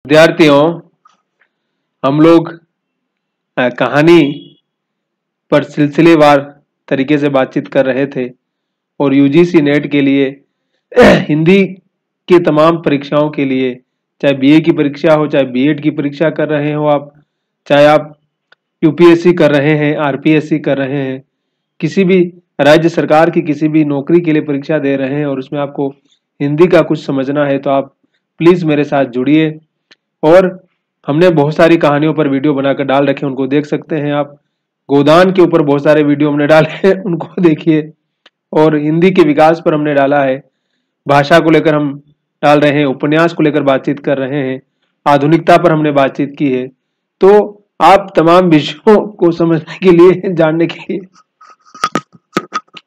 विद्यार्थियों, हम लोग कहानी पर सिलसिलेवार तरीके से बातचीत कर रहे थे और यूजीसी नेट के लिए हिंदी के तमाम परीक्षाओं के लिए, चाहे बीए की परीक्षा हो, चाहे बीएड की परीक्षा कर रहे हो आप, चाहे आप यूपीएससी कर रहे हैं, आरपीएससी कर रहे हैं, किसी भी राज्य सरकार की किसी भी नौकरी के लिए परीक्षा दे रहे हैं और उसमें आपको हिंदी का कुछ समझना है तो आप प्लीज मेरे साथ जुड़िए। और हमने बहुत सारी कहानियों पर वीडियो बनाकर डाल रखे, उनको देख सकते हैं आप। गोदान के ऊपर बहुत सारे वीडियो हमने डाले हैं, उनको देखिए। और हिंदी के विकास पर हमने डाला है, भाषा को लेकर हम डाल रहे हैं, उपन्यास को लेकर बातचीत कर रहे हैं, आधुनिकता पर हमने बातचीत की है। तो आप तमाम विषयों को समझने के लिए, जानने के लिए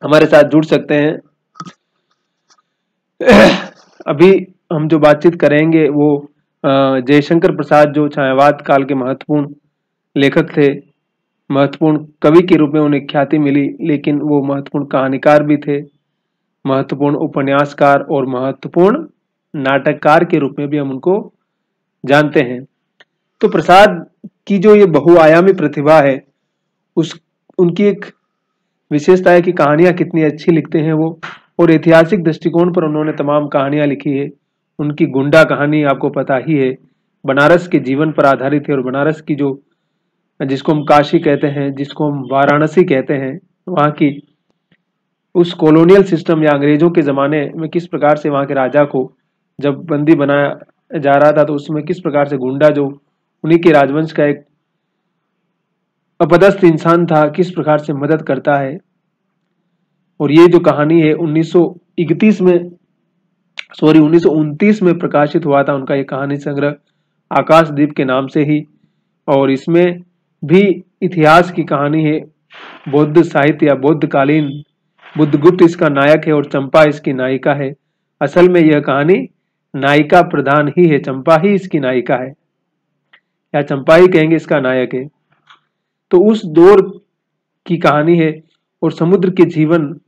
हमारे साथ जुड़ सकते हैं। अभी हम जो बातचीत करेंगे वो जयशंकर प्रसाद, जो छायावाद काल के महत्वपूर्ण लेखक थे, महत्वपूर्ण कवि के रूप में उन्हें ख्याति मिली, लेकिन वो महत्वपूर्ण कहानीकार भी थे, महत्वपूर्ण उपन्यासकार और महत्वपूर्ण नाटककार के रूप में भी हम उनको जानते हैं। तो प्रसाद की जो ये बहुआयामी प्रतिभा है, उनकी एक विशेषता है कि कहानियां कितनी अच्छी लिखते हैं वो, और ऐतिहासिक दृष्टिकोण पर उन्होंने तमाम कहानियां लिखी है। उनकी गुंडा कहानी आपको पता ही है, बनारस के जीवन पर आधारित है, और बनारस की जो, जिसको हम काशी कहते हैं, जिसको हम वाराणसी कहते हैं, वहाँ की उस कॉलोनियल सिस्टम या अंग्रेजों के जमाने में किस प्रकार से वहाँ के राजा को जब बंदी बनाया जा रहा था तो उसमें किस प्रकार से गुंडा, जो उन्हीं के राजवंश का एक अपदस्थ इंसान था, किस प्रकार से मदद करता है। और ये जो कहानी है 1929 में प्रकाशित हुआ था उनका ये कहानी संग्रह, आकाशदीप के नाम से ही। और इसमें भी इतिहास की कहानी है, बौद्ध साहित्य या बौद्धकालीन, बुद्धगुप्त इसका नायक है और चंपा इसकी नायिका है। असल में यह कहानी नायिका प्रधान ही है, चंपा ही इसकी नायिका है, या चंपा ही कहेंगे इसका नायक है। तो उस दौर की कहानी है, और समुद्र के जीवन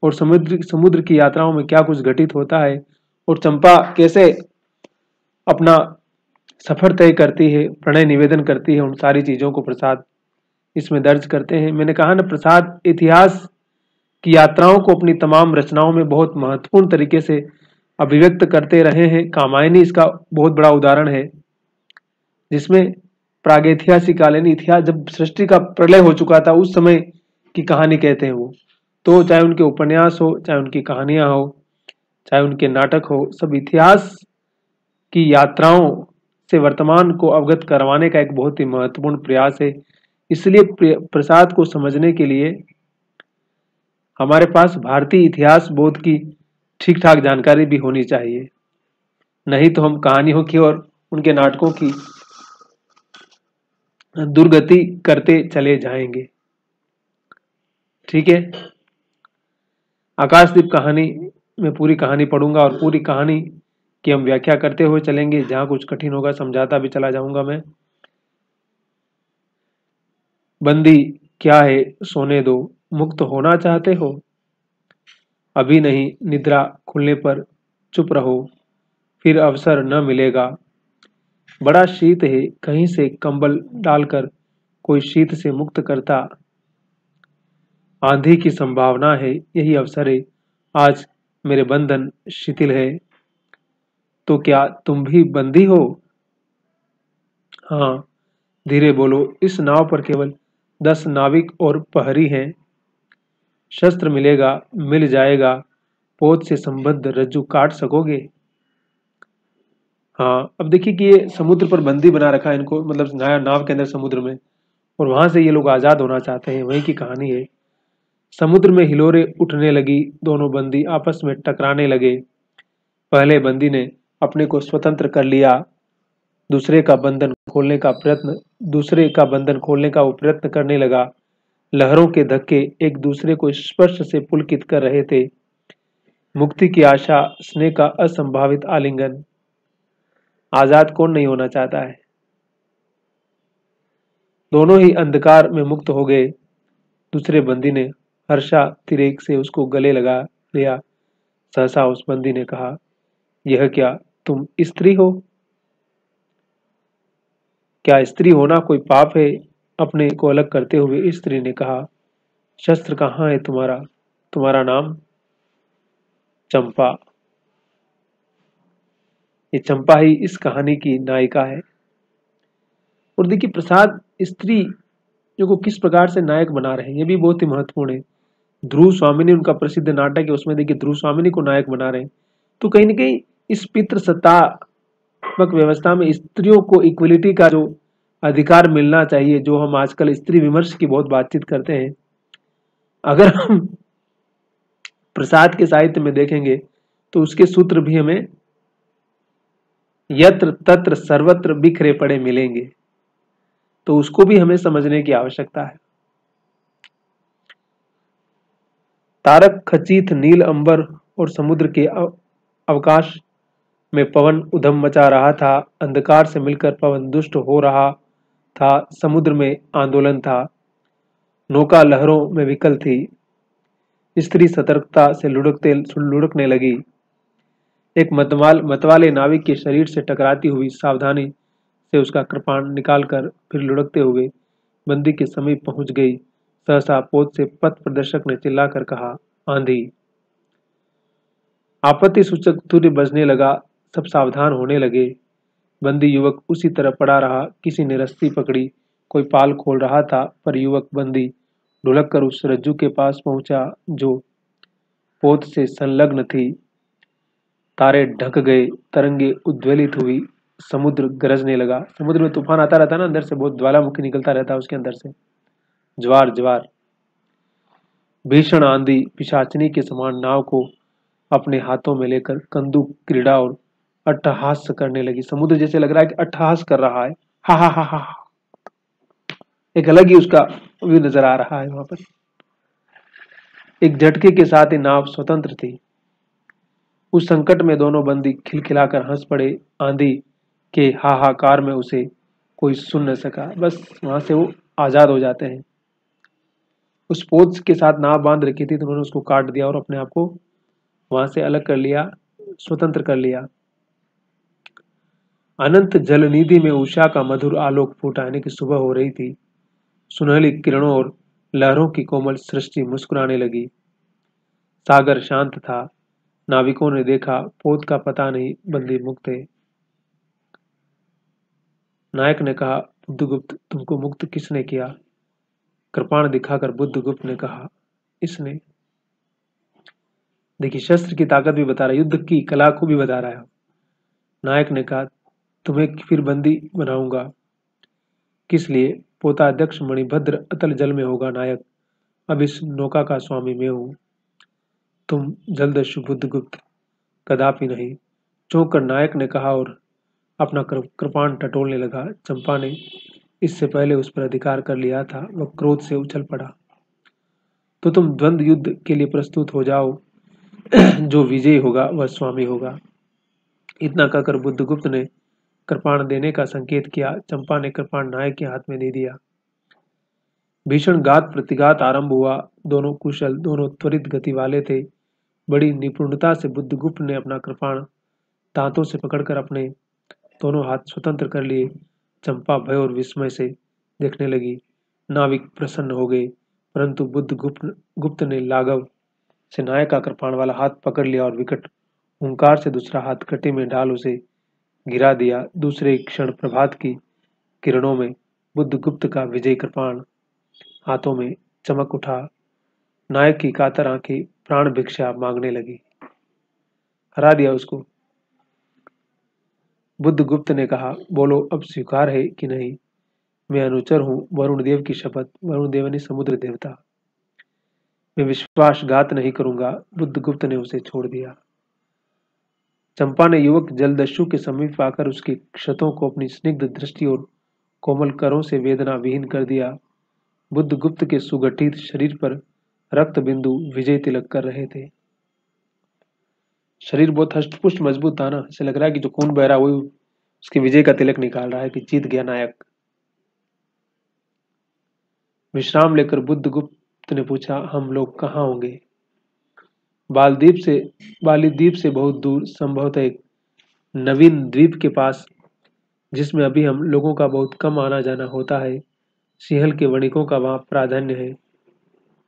और समुद्र की यात्राओं में क्या कुछ घटित होता है, और चंपा कैसे अपना सफर तय करती है, प्रणय निवेदन करती है, उन सारी चीजों को प्रसाद इसमें दर्ज करते हैं। मैंने कहा ना, प्रसाद इतिहास की यात्राओं को अपनी तमाम रचनाओं में बहुत महत्वपूर्ण तरीके से अभिव्यक्त करते रहे हैं। कामायनी इसका बहुत बड़ा उदाहरण है, जिसमें प्रागैतिहासिक कालीन इतिहास, जब सृष्टि का प्रलय हो चुका था, उस समय की कहानी कहते हैं वो। तो चाहे उनके उपन्यास हो, चाहे उनकी कहानियां हो, चाहे उनके नाटक हो, सब इतिहास की यात्राओं से वर्तमान को अवगत करवाने का एक बहुत ही महत्वपूर्ण प्रयास है। इसलिए प्रसाद को समझने के लिए हमारे पास भारतीय इतिहास बोध की ठीक ठाक जानकारी भी होनी चाहिए, नहीं तो हम कहानियों की और उनके नाटकों की दुर्गति करते चले जाएंगे। ठीक है, आकाशदीप कहानी में पूरी कहानी पढ़ूंगा और पूरी कहानी की हम व्याख्या करते हुए चलेंगे, जहां कुछ कठिन होगा समझाता भी चला जाऊंगा मैं। बंदी क्या है, सोने दो, मुक्त होना चाहते हो, अभी नहीं, निद्रा खुलने पर चुप रहो, फिर अवसर न मिलेगा, बड़ा शीत है, कहीं से कंबल डालकर कोई शीत से मुक्त करता, आंधी की संभावना है, यही अवसर है, आज मेरे बंधन शिथिल है, तो क्या तुम भी बंदी हो? हाँ, धीरे बोलो, इस नाव पर केवल 10 नाविक और प्रहरी हैं, शस्त्र मिलेगा, मिल जाएगा, पोत से संबद्ध रज्जू काट सकोगे? हाँ, अब देखिए कि ये समुद्र पर बंदी बना रखा है इनको, मतलब नाव के अंदर समुद्र में, और वहां से ये लोग आजाद होना चाहते हैं, वहीं की कहानी है। समुद्र में हिलोरे उठने लगी, दोनों बंदी आपस में टकराने लगे। पहले बंदी ने अपने को स्वतंत्र कर लिया, दूसरे का बंधन खोलने का वो प्रयत्न करने लगा। लहरों के धक्के एक दूसरे को स्पर्श से पुलकित कर रहे थे, मुक्ति की आशा, स्नेह का असंभावित आलिंगन। आजाद कौन नहीं होना चाहता है? दोनों ही अंधकार में मुक्त हो गए। दूसरे बंदी ने हर्षातिरेक से उसको गले लगा लिया। सहसा उस बंदी ने कहा, यह क्या, तुम स्त्री हो? क्या स्त्री होना कोई पाप है? अपने को अलग करते हुए स्त्री ने कहा, शस्त्र कहाँ है तुम्हारा? तुम्हारा नाम? चंपा। ये चंपा ही इस कहानी की नायिका है। और देखिए प्रसाद स्त्री जो को किस प्रकार से नायक बना रहे हैं, ये भी बहुत ही महत्वपूर्ण है। ध्रुव स्वामिनी उनका प्रसिद्ध नाटक है, उसमें देखिए ध्रुव स्वामिनी को नायक बना रहे हैं। तो कहीं ना कहीं इस पितृ सत्तात्मक व्यवस्था में स्त्रियों को इक्वलिटी का जो अधिकार मिलना चाहिए, जो हम आजकल स्त्री विमर्श की बहुत बातचीत करते हैं, अगर हम प्रसाद के साहित्य में देखेंगे तो उसके सूत्र भी हमें यत्र तत्र सर्वत्र बिखरे पड़े मिलेंगे। तो उसको भी हमें समझने की आवश्यकता है। तारक खचित नील अंबर और समुद्र के अवकाश में पवन उधम मचा रहा था। अंधकार से मिलकर पवन दुष्ट हो रहा था। समुद्र में आंदोलन था। नौका लहरों में विकल थी। स्त्री सतर्कता से लुढ़कने लगी। एक मतवाले नाविक के शरीर से टकराती हुई सावधानी से उसका कृपाण निकालकर फिर लुढ़कते हुए बंदी के समीप पहुंच गई। सहसा पोत से पथ प्रदर्शक ने चिल्लाकर कहा, आंधी। आपत्ति सूचक तूर्य बजने लगा। सब सावधान होने लगे। बंदी युवक उसी तरह पड़ा रहा। किसी ने रस्सी पकड़ी, कोई पाल खोल रहा था, पर युवक बंदी ढुलक कर उस रज्जू के पास पहुंचा जो पोत से संलग्न थी। तारे ढक गए, तरंगे उद्वेलित हुई, समुद्र गरजने लगा। समुद्र में तूफान आता रहता है ना, अंदर से बहुत ज्वालामुखी निकलता रहता है उसके अंदर से, ज्वार ज्वार। भीषण आंधी पिशाचिनी के समान नाव को अपने हाथों में लेकर कंदुक क्रीड़ा और अट्टहास करने लगी। समुद्र जैसे लग रहा है कि अट्टहास कर रहा है। हा हा हा हा। एक अलग ही उसका व्यू नजर आ रहा है वहां पर। एक झटके के साथ ही नाव स्वतंत्र थी। उस संकट में दोनों बंदी खिलखिलाकर हंस पड़े। आंधी के हाहाकार में उसे कोई सुन न सका। बस वहां से वो आजाद हो जाते हैं। उस पोत के साथ नाव बांध रखी थी तो उन्होंने उसको काट दिया और अपने आप को वहां से अलग कर लिया, स्वतंत्र कर लिया। अनंत जलनिधि में उषा का मधुर आलोक फूटा, यानी कि सुबह हो रही थी। सुनहली किरणों और लहरों की कोमल सृष्टि मुस्कुराने लगी। सागर शांत था। नाविकों ने देखा पोत का पता नहीं, बंदी मुक्त है। नायक ने कहा, बुद्धगुप्त तुमको मुक्त किसने किया? कृपाण दिखाकर बुद्धगुप्त ने कहा, इसने। देखिए शस्त्र की ताकत भी बता रहा है, युद्ध की कला को भी बता रहा है। नायक ने कहा, तुम्हें फिर बंदी बनाऊंगा। किस लिए? पोताध्यक्ष मणिभद्र अतल जल में होगा नायक। अब इस नौका का स्वामी मैं हूं। तुम जलदस्यु बुद्धगुप्त? कदापि नहीं, चौंक कर नायक ने कहा और अपना कृपाण टटोलने लगा। चंपा ने इससे पहले उस पर अधिकार कर लिया था। वह क्रोध से उछल पड़ा। तो तुम द्वंद्व युद्ध के लिए प्रस्तुत हो जाओ। जो विजयी होगा वह स्वामी होगा। इतना कहकर बुद्धगुप्त ने कृपाण देने का संकेत किया। चंपा ने कृपाण नायक के हाथ में दे दिया। भीषण घात प्रतिघात आरंभ हुआ। दोनों कुशल, दोनों त्वरित गति वाले थे। बड़ी निपुणता से बुद्धगुप्त ने अपना कृपाण दांतों से पकड़कर अपने दोनों हाथ स्वतंत्र कर लिए। चंपा भय और विस्मय से देखने लगी। नाविक प्रसन्न हो गए, परंतु गुप्त ने लाघव से नायक का कृपाण वाला हाथ पकड़ लिया और विकट हुंकार से दूसरा हाथ कटे में डाल उसे गिरा दिया। दूसरे क्षण प्रभात की किरणों में बुद्धगुप्त का विजय कृपाण हाथों में चमक उठा। नायक की कातर आंखें प्राण भिक्षा मांगने लगी। हरा दिया उसको। बुद्धगुप्त ने कहा, बोलो अब स्वीकार है कि नहीं? मैं अनुचर हूं, वरुण देव की शपथ। वरुण देव ने समुद्र देवता। मैं विश्वासघात नहीं करूंगा। बुद्धगुप्त ने उसे छोड़ दिया। चंपा ने युवक जलदस्यु के समीप आकर उसकी क्षतों को अपनी स्निग्ध दृष्टि और कोमल करों से वेदना विहीन कर दिया। बुद्धगुप्त के सुगठित शरीर पर रक्त बिंदु विजय तिलक कर रहे थे। शरीर बहुत हष्टपुष्ट मजबूत था ना, ऐसे लग रहा है कि जो खून बह रहा है वही उसके विजय का तिलक निकाल रहा है कि जीत गया नायक। विश्राम लेकर बुद्धगुप्त ने पूछा, हम लोग कहाँ होंगे? बाली द्वीप से बहुत दूर, संभवतः एक नवीन द्वीप के पास जिसमें अभी हम लोगों का बहुत कम आना जाना होता है। सिंहल के वणिकों का वहाँ प्राधान्य है।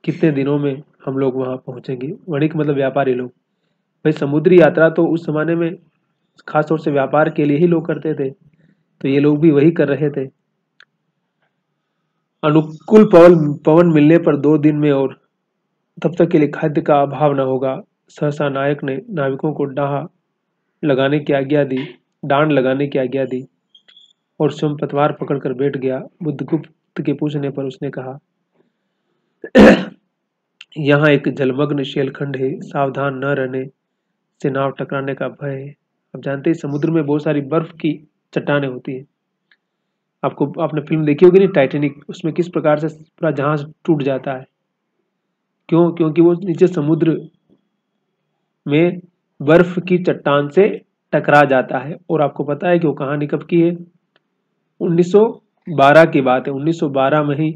कितने दिनों में हम लोग वहाँ पहुँचेंगे। वणिक मतलब व्यापारी लोग। भाई समुद्री यात्रा तो उस जमाने में खास तौर से व्यापार के लिए ही लोग करते थे, तो ये लोग भी वही कर रहे थे। अनुकूल पवन मिलने पर 2 दिन में और तब तक के लिए खाद्य का अभाव न होगा। सहसा नायक ने नाविकों को डांड लगाने की आज्ञा दी और स्वयं पतवार पकड़कर बैठ गया। बुद्धगुप्त के पूछने पर उसने कहा, यहाँ एक जलमग्न शेलखंड है, सावधान न रहने से नाव टकराने का भय है। आप जानते हैं समुद्र में बहुत सारी बर्फ की चट्टानें होती है। आपने फिल्म देखी होगी नहीं, टाइटैनिक, उसमें किस प्रकार से पूरा जहाज टूट जाता है। क्यों? क्योंकि वो नीचे समुद्र में बर्फ की चट्टान से टकरा जाता है। और आपको पता है कि वो कहानी कब की है? 1912 की बात है। 1912 में ही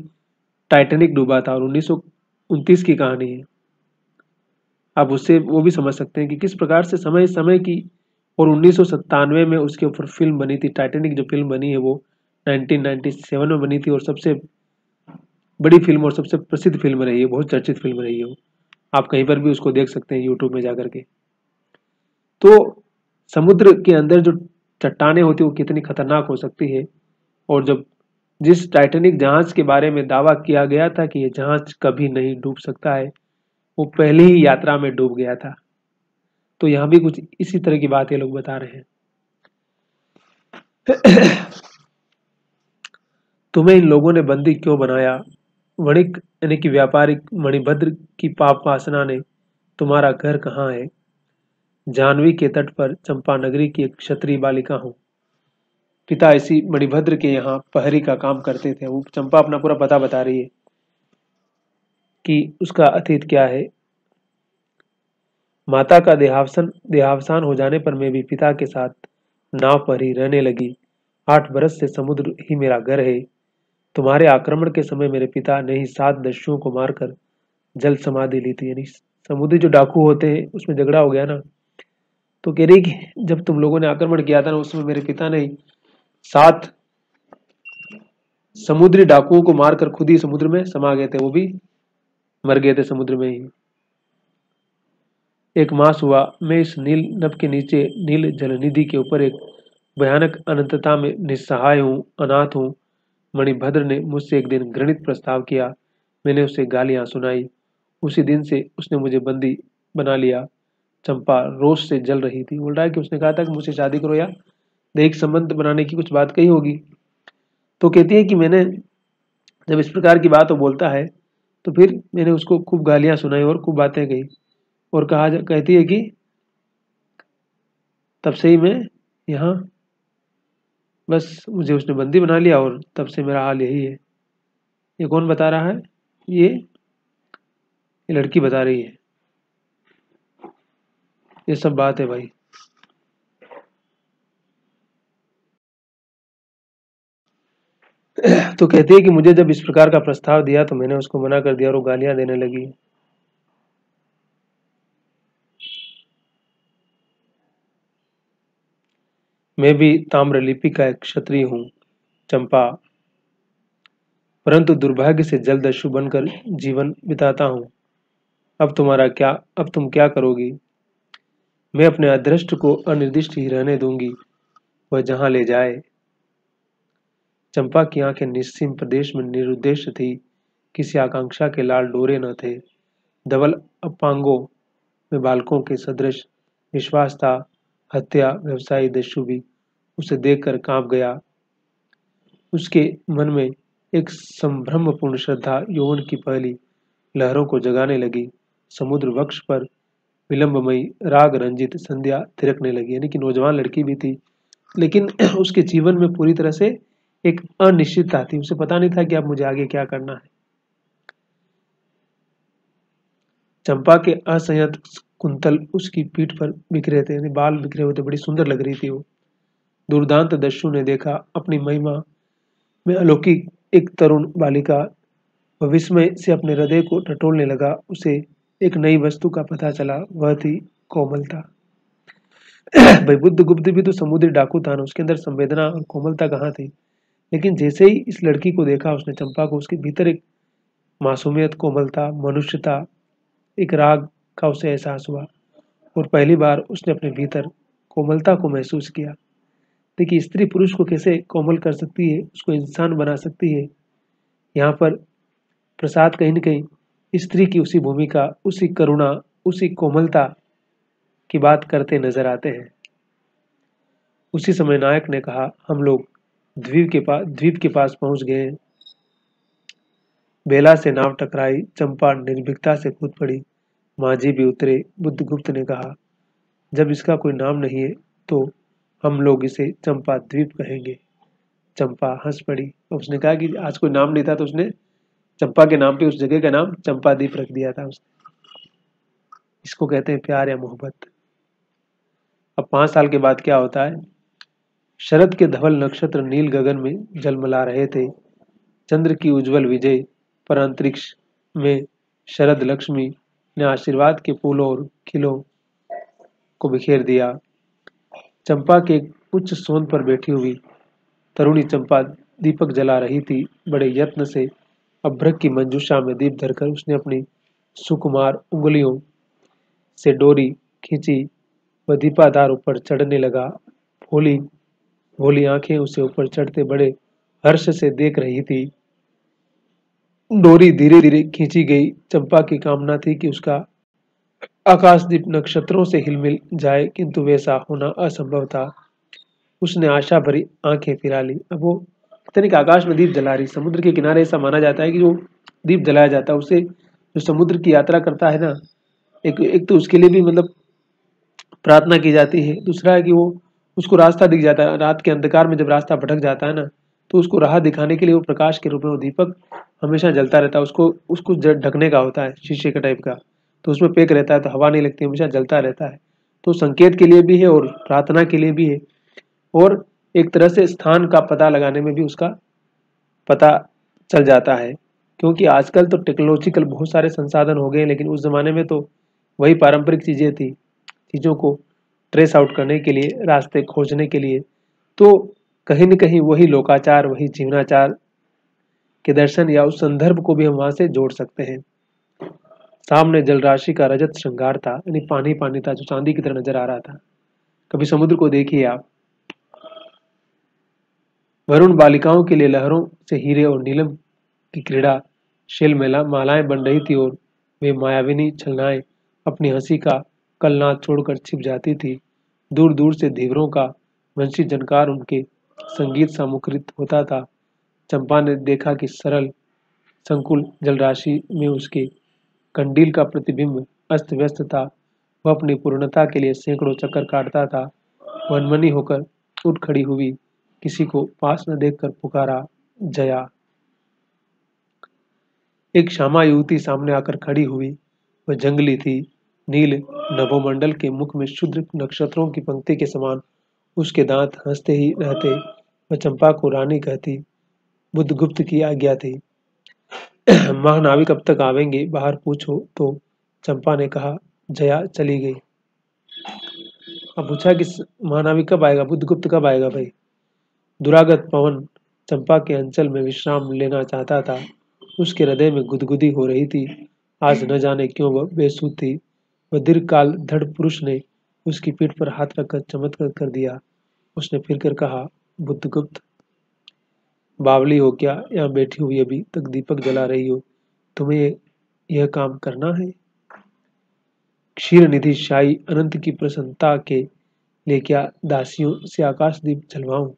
टाइटैनिक डूबा था और 1929 की कहानी है। आप उससे वो भी समझ सकते हैं कि किस प्रकार से समय समय की। और 1997 में उसके ऊपर फिल्म बनी थी। टाइटैनिक जो फिल्म बनी है वो 1997 में बनी थी और सबसे बड़ी फिल्म और सबसे प्रसिद्ध फिल्म रही है, बहुत चर्चित फिल्म रही है वो। आप कहीं पर भी उसको देख सकते हैं यूट्यूब में जाकर के। तो समुद्र के अंदर जो चट्टानें होती है वो कितनी खतरनाक हो सकती है। और जब जिस टाइटैनिक जहाज के बारे में दावा किया गया था कि ये जहाज कभी नहीं डूब सकता है, वो पहले ही यात्रा में डूब गया था। तो यहाँ भी कुछ इसी तरह की बात ये लोग बता रहे हैं। तुम्हें इन लोगों ने बंदी क्यों बनाया? वणिक यानी कि व्यापारिक मणिभद्र की पाप वासना ने तुम्हारा घर कहाँ है? जाह्नवी के तट पर चंपा नगरी की एक क्षत्रिय बालिका हूँ। पिता इसी मणिभद्र के यहाँ पहरी का काम करते थे। वो चंपा अपना पूरा पता बता रही है कि उसका अतीत क्या है। माता का देहावसान हो जाने पर मैं भी पिता के साथ नाव पर ही रहने लगी। 8 बरस से समुद्र ही मेरा घर है। तुम्हारे आक्रमण के समय मेरे पिता ने ही 7 दस्युओं को मारकर जल समाधि ली थी। यानी समुद्री जो डाकू होते हैं उसमें झगड़ा हो गया ना, तो कह रही कि जब तुम लोगों ने आक्रमण किया था ना, उसमें मेरे पिता ने 7 समुद्री डाकुओं को मारकर खुद ही समुद्र में समा गए थे। वो भी मर गए थे समुद्र में ही। एक मास हुआ मैं इस नील नभ के नीचे नील जलनिधि के ऊपर एक भयानक अनंतता में निस्सहाय हूँ, अनाथ हूँ। मणिभद्र ने मुझसे एक दिन घृणित प्रस्ताव किया। मैंने उसे गालियां सुनाई। उसी दिन से उसने मुझे बंदी बना लिया। चंपा रोष से जल रही थी। बोल रहा है कि उसने कहा था कि मुझसे शादी करो या दैहिक संबंध बनाने की कुछ बात कही होगी। तो कहती है कि मैंने जब इस प्रकार की बात वो बोलता है तो फिर मैंने उसको खूब गालियां सुनाई और खूब बातें कही। और कहती है कि तब से ही मैं यहाँ, बस मुझे उसने बंदी बना लिया और तब से मेरा हाल यही है। ये कौन बता रहा है? ये लड़की बता रही है। ये सब बात है भाई। तो कहती है कि मुझे जब इस प्रकार का प्रस्ताव दिया तो मैंने उसको मना कर दिया और वो गालियां देने लगी। मैं भी ताम्रलिपि का एक क्षत्रिय हूँ चंपा, परंतु दुर्भाग्य से जलदस्यु बनकर जीवन बिताता हूँ। अब तुम क्या करोगी? मैं अपने अदृष्ट को अनिर्दिष्ट ही रहने दूंगी, वह जहां ले जाए। चंपा की आंखें निस्सीम प्रदेश में निरुद्देश्य थी। किसी आकांक्षा के लाल डोरे न थे। धवल अपांगों में बालकों के सदृश विश्वास था। हत्या व्यवसायी दस्यु भी उसे देखकर कांप गया। उसके मन में एक संभ्रमपूर्ण श्रद्धा यौवन की पहली लहरों को जगाने लगी। समुद्र वक्ष पर विलंबमयी राग रंजित संध्या थिरकने लगी। यानी कि नौजवान लड़की भी थी, लेकिन उसके जीवन में पूरी तरह से एक अनिश्चितता थी। उसे पता नहीं था कि अब मुझे आगे क्या करना है। चंपा के असंयत कुंतल उसकी पीठ पर बिखरे थे, यानी बाल बिखरे हुए थे। बड़ी सुंदर लग रही थी वो। दुर्दांत दस्यु ने देखा अपनी महिमा में अलौकिक एक तरुण बालिका। वह विस्मय से अपने हृदय को टटोलने लगा। उसे एक नई वस्तु का पता चला, वह थी कोमलता। भाई बुद्धगुप्त भी तो समुद्री डाकू था ना, उसके अंदर संवेदना और कोमलता कहाँ थी। लेकिन जैसे ही इस लड़की को देखा उसने, चंपा को, उसके भीतर एक मासूमियत, कोमलता, मनुष्यता, एक राग का उसे एहसास हुआ और पहली बार उसने अपने भीतर कोमलता को महसूस किया। देखिए स्त्री पुरुष को कैसे कोमल कर सकती है, उसको इंसान बना सकती है। यहाँ पर प्रसाद कहीं न कहीं स्त्री की उसी भूमिका, उसी करुणा, उसी कोमलता की बात करते नजर आते हैं। उसी समय नायक ने कहा, हम लोग द्वीप के पास पहुंच गए हैं। बेला से नाव टकराई, चंपा निर्भीकता से कूद पड़ी, मांझी भी उतरे। बुद्धगुप्त ने कहा, जब इसका कोई नाम नहीं है तो हम लोग इसे चंपा द्वीप कहेंगे। चंपा हंस पड़ी। उसने कहा कि आज कोई नाम नहीं था तो उसने चंपा के नाम पे उस जगह का नाम चंपा द्वीप रख दिया था उसने। इसको कहते हैं प्यार या मोहब्बत। अब 5 साल के बाद क्या होता है? शरद के धवल नक्षत्र नील गगन में जलमला रहे थे। चंद्र की उज्जवल विजय पर अंतरिक्ष में शरद लक्ष्मी ने आशीर्वाद के फूलों और खिलों को बिखेर दिया। चंपा के उच्च सोन पर बैठी हुई तरुणी चंपा दीपक जला रही थी। बड़े यत्न से अभ्रक की मंजूषा में दीप धरकर उसने अपनी सुकुमार उंगलियों से डोरी खींची। वह दीपाधार ऊपर चढ़ने लगा। भोली भोली आंखें उसे ऊपर चढ़ते बड़े हर्ष से देख रही थी। डोरी धीरे धीरे खींची गई। चंपा की कामना थी कि उसका आकाशदीप नक्षत्रों से हिलमिल जाए, किंतु वैसा होना असंभव था। उसने आशा भरी आंखें फिरा ली। अब वो तनिक आकाश में दीप जला रही। समुद्र के किनारे ऐसा माना जाता है कि जो दीप जलाया जाता है उसे, जो समुद्र की यात्रा करता है ना, एक तो उसके लिए भी मतलब प्रार्थना की जाती है। दूसरा है कि वो उसको रास्ता दिख जाता है। रात के अंधकार में जब रास्ता भटक जाता है ना, तो उसको राह दिखाने के लिए वो प्रकाश के रूप में वो दीपक हमेशा जलता रहता है। उसको उसको ढकने का होता है, शीशे का टाइप का, तो उसमें पैक रहता है तो हवा नहीं लगती, हमेशा जलता रहता है। तो संकेत के लिए भी है और प्रार्थना के लिए भी है, और एक तरह से स्थान का पता लगाने में भी उसका पता चल जाता है। क्योंकि आजकल तो टेक्नोलॉजिकल बहुत सारे संसाधन हो गए हैं, लेकिन उस जमाने में तो वही पारंपरिक चीजें थी। चीजों को ट्रेस आउट करने के लिए, रास्ते खोजने के लिए, तो कहीं न कहीं वही लोकाचार, वही जीवनाचार के दर्शन या उस संदर्भ को भी हम वहां से जोड़ सकते हैं। सामने जलराशि का रजत श्रृंगार था, यानी पानी पानी था जो चांदी की तरह नजर आ रहा था। कभी समुद्र को देखिए आप। वरुण बालिकाओं के लिए लहरों से हीरे और नीलम की क्रीड़ा शेल मेला मालाएं बन रही थी, और वे मायाविनी छलनाएं अपनी हंसी का कलनाद छोड़कर छिप जाती थी। दूर दूर से धीवरों का वंशी झनकार उनके संगीत सा मुखरित होता था। चंपा ने देखा कि सरल संकुल जलराशि में उसके कंडील का प्रतिबिंब अस्त व्यस्त था। वह अपनी पूर्णता के लिए सैकड़ों चक्कर काटता था। मनमनी होकर उठ खड़ी हुई, किसी को पास न देखकर पुकारा, जया। एक श्यामा युवती सामने आकर खड़ी हुई। वह जंगली थी। नील नभोमंडल के मुख में क्षुद्र नक्षत्रों की पंक्ति के समान उसके दांत हंसते ही रहते। वह चंपा को रानी कहती। बुद्धगुप्त की आज्ञा थी। महानाविक कब तक आवेंगे, बाहर पूछो। तो चंपा ने कहा। जया चली गई। अब पूछा कि महानाविक कब आएगा, बुद्धगुप्त कब आएगा भाई। दुरागत पवन चंपा के अंचल में विश्राम लेना चाहता था। उसके हृदय में गुदगुदी हो रही थी। आज न जाने क्यों वह बेसुध थी। वह दीर्घकाल दृढ़ पुरुष ने उसकी पीठ पर हाथ रखकर चमत्कार कर दिया। उसने फिर कर कहा, बुद्धगुप्त, बावली हो क्या? यहाँ बैठी हुई अभी तक दीपक जला रही हो? तुम्हें यह काम करना है? क्षीर निधि शाही अनंत की प्रसन्नता के लिए क्या दासियों से आकाश दीप जलवाऊं?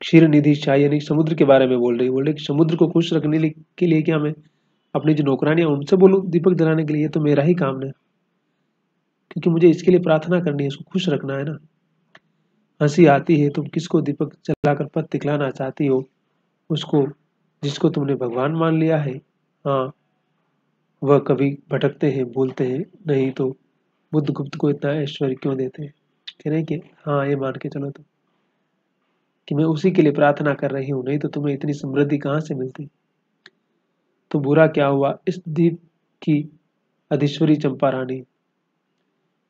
क्षीर निधि शाही यानी समुद्र के बारे में बोल रही कि समुद्र को खुश रखने के लिए क्या मैं अपनी जो नौकरानी है उनसे बोलूं दीपक जलाने के लिए? ये तो मेरा ही काम है, क्योंकि मुझे इसके लिए प्रार्थना करनी है, उसको खुश रखना है ना। हंसी आती है, तुम किसको दीपक जलाकर पथ दिखलाना चाहती हो? उसको जिसको तुमने भगवान मान लिया है। हाँ, वह कभी भटकते हैं, भूलते हैं नहीं तो बुद्धगुप्त को इतना ऐश्वर्य क्यों देते हैं? कह रहे हैं कि हाँ, ये मान के चलो तुम कि मैं उसी के लिए प्रार्थना कर रही हूँ, नहीं तो तुम्हें इतनी समृद्धि कहाँ से मिलती। तो बुरा क्या हुआ इस द्वीप की अधीश्वरी चंपा रानी?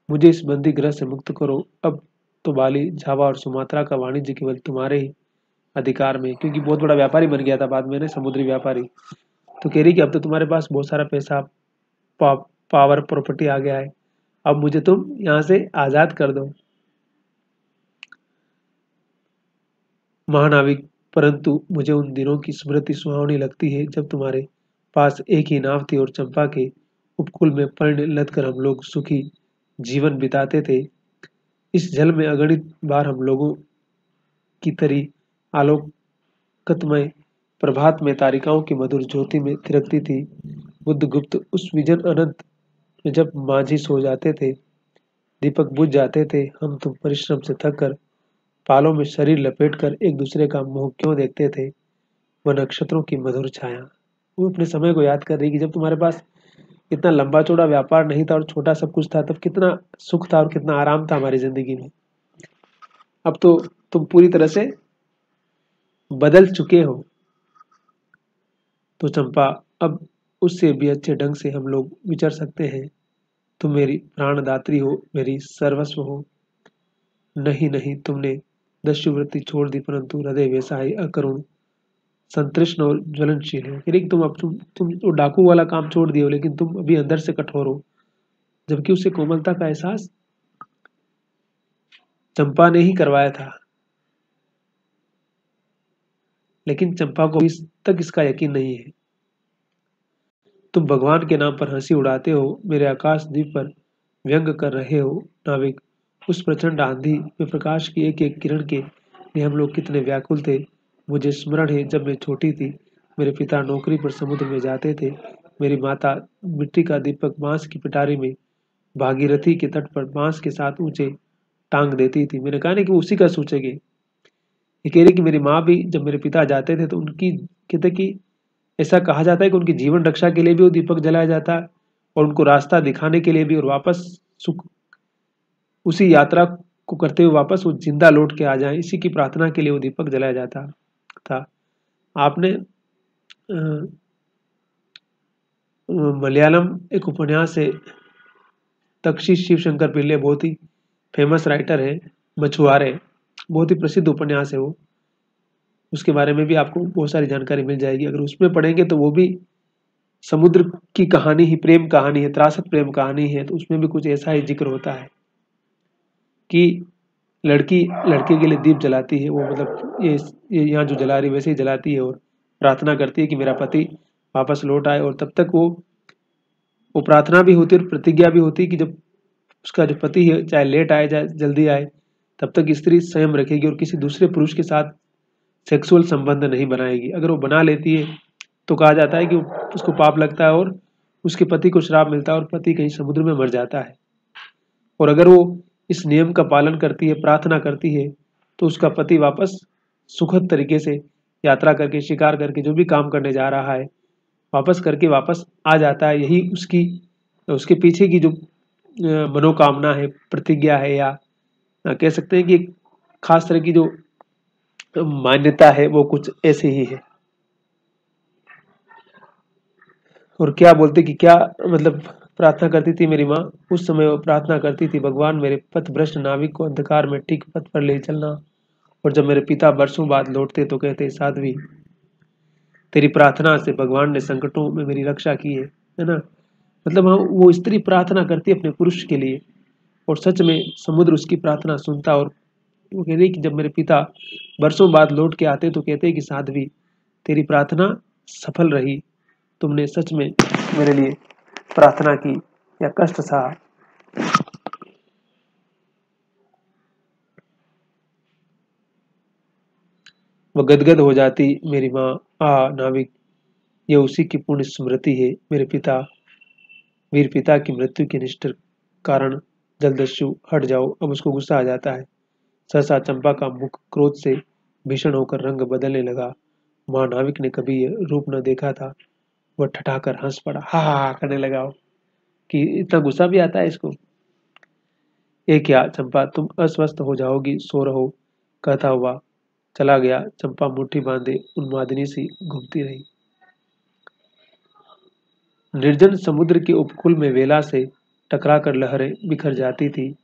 मुझे इस बंदी गृह से मुक्त करो। अब तो बाली, झावा और सुमात्रा का वाणिज्य केवल तुम्हारे ही अधिकार में, क्योंकि बहुत बड़ा व्यापारी बन गया था बाद में, समुद्री व्यापारी। तो कह रही कि अब तो तुम्हारे पास बहुत सारा पैसा, पा, पावर, प्रॉपर्टी आ गया है, अब मुझे तुम यहाँ से आजाद कर दो। महानाविक, परंतु मुझे उन दिनों की स्मृति सुहावनी लगती है जब तुम्हारे पास एक ही नाव थी और चंपा के उपकूल में पर्ण लद कर हम लोग सुखी जीवन बिताते थे। इस जल में अगणित बार हम लोगों की तरी आलोकतमय प्रभात में तारिकाओं की मधुर ज्योति में थिरकती थी। बुद्धगुप्त, उस विजन अनंत में जब माझी सो जाते थे, दीपक बुझ जाते थे, हम तुम परिश्रम से थक कर पालों में शरीर लपेटकर एक दूसरे का मुंह क्यों देखते थे, वह नक्षत्रों की मधुर छाया। वो अपने समय को याद कर रही कि जब तुम्हारे पास इतना लंबा चौड़ा व्यापार नहीं था और छोटा सब कुछ था, तब कितना सुख था और कितना आराम था हमारी जिंदगी में। अब तो तुम पूरी तरह से बदल चुके हो। तो चंपा, अब उससे भी अच्छे ढंग से हम लोग विचार सकते हैं। तुम मेरी प्राणदात्री हो, मेरी सर्वस्व हो। नहीं नहीं, तुमने दस्युवृत्ति छोड़ दी, परंतु हृदय वैसा ही अकरुण, संतृष्ण और ज्वलनशील है। फिर तुम अब तुम तो डाकू वाला काम छोड़ दिए हो, लेकिन तुम अभी अंदर से कठोर हो। जबकि उसे कोमलता का एहसास चंपा ने ही करवाया था, लेकिन चंपा को अभी तक इसका यकीन नहीं है। तुम भगवान के नाम पर हंसी उड़ाते हो, मेरे आकाश द्वीप पर व्यंग कर रहे हो। नाविक, उस प्रचंड आंधी में प्रकाश की एक एक किरण के लिए हम लोग कितने व्याकुल थे। मुझे स्मरण है जब मैं छोटी थी, मेरे पिता नौकरी पर समुद्र में जाते थे, मेरी माता मिट्टी का दीपक बांस की पिटारी में भागीरथी के तट पर बांस के साथ ऊंचे टांग देती थी। मैंने कहा नहीं कि वो उसी का सोचेगी। ये कह रही कि मेरी माँ भी जब मेरे पिता जाते थे तो उनकी, कहते कि ऐसा कहा जाता है कि उनकी जीवन रक्षा के लिए भी वो दीपक जलाया जाता है और उनको रास्ता दिखाने के लिए भी, और वापस सुख उसी यात्रा को करते हुए वापस वो जिंदा लौट के आ जाए, इसी की प्रार्थना के लिए वो दीपक जलाया जाता था। आपने मलयालम एक उपन्यास है, तक्षी शिवशंकर पिल्ले, बहुत ही फेमस राइटर है, मछुआरे, बहुत ही प्रसिद्ध उपन्यास है वो। उसके बारे में भी आपको बहुत सारी जानकारी मिल जाएगी। अगर उसमें पढ़ेंगे तो वो भी समुद्र की कहानी ही, प्रेम कहानी है, त्रासद प्रेम कहानी है। तो उसमें भी कुछ ऐसा ही जिक्र होता है कि लड़की लड़के के लिए दीप जलाती है, वो मतलब ये यहाँ जो जला रही वैसे ही जलाती है, और प्रार्थना करती है कि मेरा पति वापस लौट आए। और तब तक वो प्रार्थना भी होती है और प्रतिज्ञा भी होती है कि जब उसका जो पति है चाहे लेट आए चाहे जल्दी आए, तब तक स्त्री संयम रखेगी और किसी दूसरे पुरुष के साथ सेक्सुअल संबंध नहीं बनाएगी। अगर वो बना लेती है तो कहा जाता है कि उसको पाप लगता है और उसके पति को श्राप मिलता है और पति कहीं समुद्र में मर जाता है। और अगर वो इस नियम का पालन करती है, प्रार्थना करती है, तो उसका पति वापस सुखद तरीके से यात्रा करके, शिकार करके, जो भी काम करने जा रहा है वापस करके वापस आ जाता है। यही उसकी, उसके पीछे की जो मनोकामना है, प्रतिज्ञा है, या कह सकते हैं कि एक खास तरह की जो मान्यता है, वो कुछ ऐसे ही है। और क्या बोलते कि क्या मतलब प्रार्थना करती थी मेरी माँ, उस समय वो प्रार्थना करती थी, भगवान मेरे पथभ्रष्ट नाविक को अंधकार में ठीक पथ पर ले चलना। और जब मेरे पिता बरसों बाद लौटते तो कहते, साध्वी, तेरी प्रार्थना से भगवान ने संकटों में मेरी रक्षा की है ना। मतलब हाँ, वो स्त्री प्रार्थना करती है अपने पुरुष के लिए, और सच में समुद्र उसकी प्रार्थना सुनता। और वो कहते हैं कि जब मेरे पिता बरसों बाद लौट के आते तो कहते हैं कि साध्वी, तेरी प्रार्थना सफल रही, तुमने सच में मेरे लिए प्रार्थना की या कष्ट सहा। वह गदगद हो जाती, मेरी माँ, आ नाविक, ये उसी की पुण्य स्मृति है। मेरे पिता, वीर पिता की मृत्यु के निष्ठुर कारण जलदस्यु, हट जाओ। अब उसको गुस्सा आ जाता है। सहसा चंपा का मुख क्रोध से भीषण होकर रंग बदलने लगा। महानाविक ने कभी ये रूप न देखा था। वह ठठाकर हंस पड़ा, हा हा हा करने लगा वो, कि इतना गुस्सा भी आता है इसको। ये क्या चंपा, तुम अस्वस्थ हो जाओगी, सो रहो, कहता हुआ चला गया। चंपा मुट्ठी बांधे उन्मादिनी सी घूमती रही। निर्जन समुद्र के उपकूल में वेला से टकरा कर लहरें बिखर जाती थी।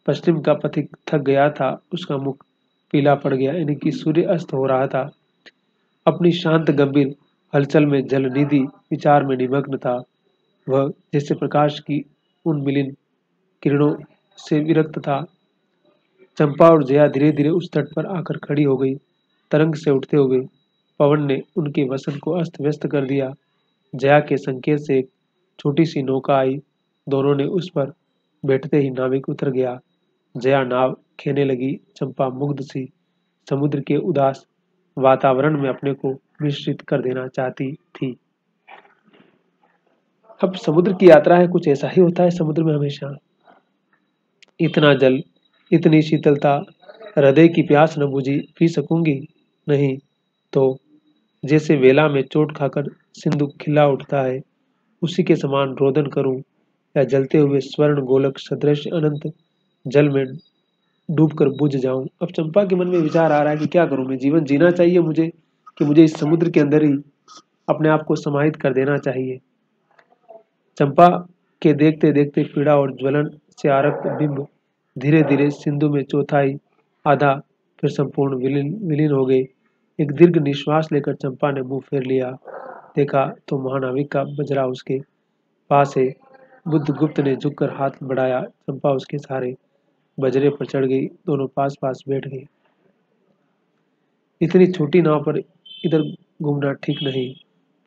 पश्चिम का पथिक थक गया था, उसका मुख पीला पड़ गया, यानी कि सूर्य अस्त हो रहा था। अपनी शांत गंभीर हलचल में जल निधि विचार में निमग्न था। वह जैसे प्रकाश की उन मिलिन किरणों से विरक्त था। चंपा और जया धीरे धीरे उस तट पर आकर खड़ी हो गई। तरंग से उठते हुए पवन ने उनके वसन को अस्त व्यस्त कर दिया। जया के संकेत से एक छोटी सी नौका आई। दोनों ने उस पर बैठते ही नाविक उतर गया। जया नाव खेने लगी। चंपा मुग्ध सी समुद्र के उदास वातावरण में अपने को मिश्रित कर देना चाहती थी। अब समुद्र की यात्रा है, कुछ ऐसा ही होता है समुद्र में हमेशा। इतना जल, इतनी शीतलता, हृदय की प्यास न बुझी, पी सकूंगी? नहीं तो जैसे वेला में चोट खाकर सिंधु खिला उठता है, उसी के समान रोदन करूं, या जलते हुए स्वर्ण गोलक सदृश अनंत जल में डूबकर बुझ जाऊं। अब चंपा के मन में विचार आ रहा है कि क्या करूं, मैं जीवन जीना चाहिए मुझे, कि मुझे इस समुद्र के अंदर ही अपने आप को समाहित कर देना चाहिए। चंपा के देखते देखते पीड़ा और ज्वलन से आरक्त बिंब धीरे धीरे सिंधु में चौथाई, आधा, फिर संपूर्ण विलीन हो गए। एक दीर्घ निश्वास लेकर चंपा ने मुंह फेर लिया। देखा तो महानाविक का बजरा उसके पास है। बुद्धगुप्त ने झुककर हाथ बढ़ाया। चंपा उसके सहारे बजरे पर चढ़ गई। दोनों पास पास बैठ गए। इतनी छोटी नाव पर इधर घूमना ठीक नहीं।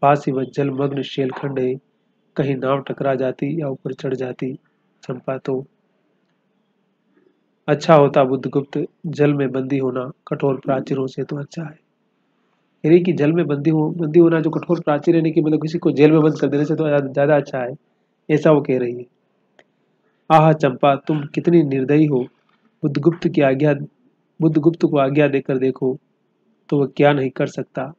पास ही वह जलमग्न शेलखंड है, कहीं नाव टकरा जाती या ऊपर चढ़ जाती। चंपा तो अच्छा होता बुद्धगुप्त, जल में बंदी होना कठोर प्राचीरों से तो अच्छा है। यानी कि जल में बंदी होना जो कठोर प्राचीर, यानी कि मतलब किसी को जेल में बंद कर देने से तो ज्यादा अच्छा है, ऐसा वो कह रही है। आह चंपा, तुम कितनी निर्दयी हो। बुद्धगुप्त की आज्ञा बुद्धगुप्त को आज्ञा देकर देखो तो वह क्या नहीं कर सकता।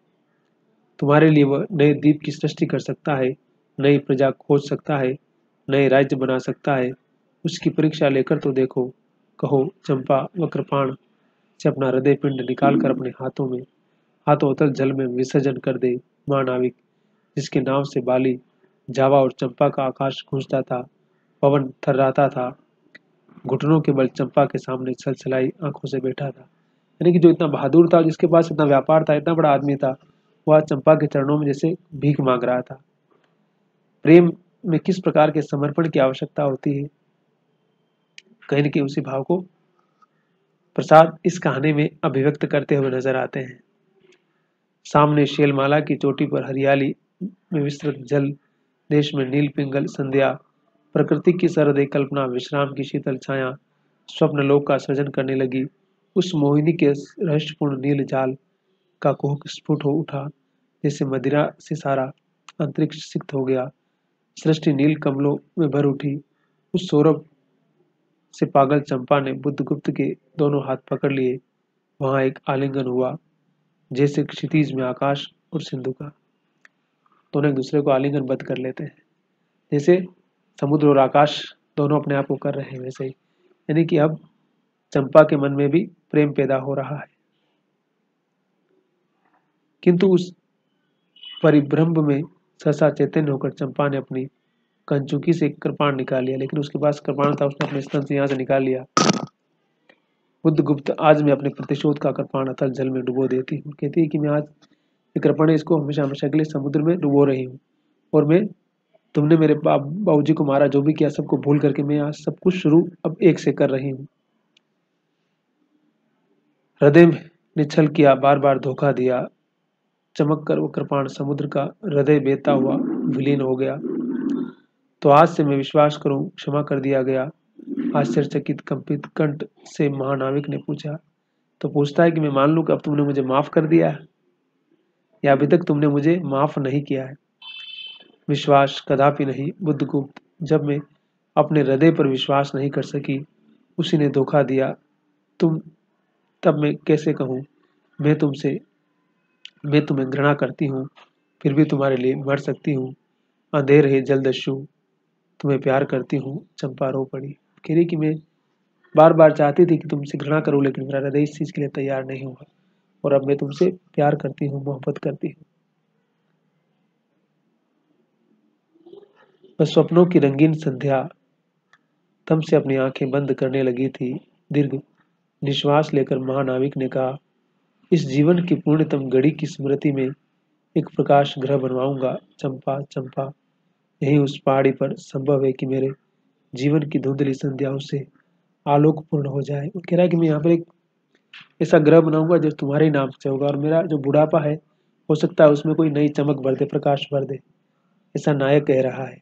तुम्हारे लिए वह नए द्वीप की सृष्टि कर सकता है, नई प्रजा खोज सकता है, नए राज्य बना सकता है। उसकी परीक्षा लेकर तो देखो। कहो चंपा, वह कृपाण से अपना हृदय पिंड निकाल कर अपने हाथों तल जल में विसर्जन कर दे। महानाविक, जिसके नाम से बाली, जावा और चंपा का आकाश गूंजता था, पवन थर्राता था, घुटनों के बल चंपा के सामने छलछलाई आंखों से बैठा था। यानी कि जो इतना बहादुर था, जिसके पास इतना व्यापार था, इतना बड़ा आदमी था, वह चंपा के चरणों में जैसे भीख मांग रहा था। प्रेम में किस प्रकार के समर्पण की आवश्यकता होती है, कहीं न कहीं उसी भाव को प्रसाद इस कहानी में अभिव्यक्त करते हुए नजर आते हैं। सामने शैलमाला की चोटी पर हरियाली में विस्तृत जल, देश में नील पिंगल संध्या, प्रकृति की सरदे कल्पना, विश्राम की शीतल छाया स्वप्न लोक का सृजन करने लगी। उस मोहिनी के रहस्यपूर्ण नील जाल का कुहक स्फुट हो उठा, जैसे मदिरा से सारा अंतरिक्ष सिक्त हो गया। सृष्टि नील कमलों में भर उठी। उस सौरभ से पागल चंपा ने बुद्धगुप्त के दोनों हाथ पकड़ लिए। वहां एक आलिंगन हुआ, जैसे क्षितिज में आकाश और सिंधु का। दोनों एक दूसरे को आलिंगन बद्ध कर लेते हैं, जैसे समुद्र और आकाश दोनों अपने आप को कर रहे हैं वैसे ही। यानी कि अब चंपा के मन में भी प्रेम पैदा हो रहा है। किंतु उस परिभ्रम में सहसा चैतन्य होकर चंपा ने अपनी कंचुकी से कृपाण निकाल लिया। लेकिन उसके पास कृपाण था, उसने अपने स्तन से यहाँ से निकाल लिया। बुद्धगुप्त, आज मैं अपने प्रतिशोध का कृपाण अथल जल में डुबो देती हूँ। कहती है कि मैं आज ये कृपाण इसको हमेशा हमेशा के लिए समुद्र में डुबो रही हूँ। और मैं, तुमने मेरे बाबूजी को मारा, जो भी किया सबको भूल करके मैं आज सब कुछ शुरू अब एक से कर रही हूँ। हृदय ने छल किया, बार बार धोखा दिया। चमक कर वो कृपाण समुद्र का हृदय बेता हुआ विलीन हो गया। तो आज से मैं विश्वास करूं, क्षमा कर दिया गया। आश्चर्यचकित कंपित कंठ से महानाविक ने पूछा। तो पूछता है कि मैं मान लूं कि अब तुमने मुझे माफ कर दिया है, या अभी तक तुमने मुझे माफ नहीं किया है? विश्वास कदापि नहीं बुद्धगुप्त, जब मैं अपने हृदय पर विश्वास नहीं कर सकी, उसी ने धोखा दिया। तुम तब मैं कैसे कहूँ, मैं तुमसे मैं तुम्हें घृणा करती हूँ, फिर भी तुम्हारे लिए मर सकती हूँ। अंधेर है जलदस्यु, तुम्हें प्यार करती हूँ। चंपा रो पड़ी। कह रही कि मैं बार बार चाहती थी कि तुमसे घृणा करूं, लेकिन मेरा हृदय इस चीज के लिए तैयार नहीं हुआ, और अब मैं तुमसे प्यार करती हूँ, मोहब्बत करती हूँ। बस स्वप्नों की रंगीन संध्या तब से अपनी आंखें बंद करने लगी थी। दीर्घ निश्वास लेकर महानाविक ने कहा, इस जीवन की पूर्णतम घड़ी की स्मृति में एक प्रकाश ग्रह बनवाऊंगा। चंपा चंपा, यही उस पहाड़ी पर संभव है कि मेरे जीवन की धुंधली संध्याओं से आलोक पूर्ण हो जाए। वो कह रहा है कि मैं यहाँ पर एक ऐसा ग्रह बनाऊंगा जो तुम्हारे ही नाम से होगा, और मेरा जो बुढ़ापा है हो सकता है उसमें कोई नई चमक भर दे, प्रकाश भर दे। ऐसा नायक कह रहा है।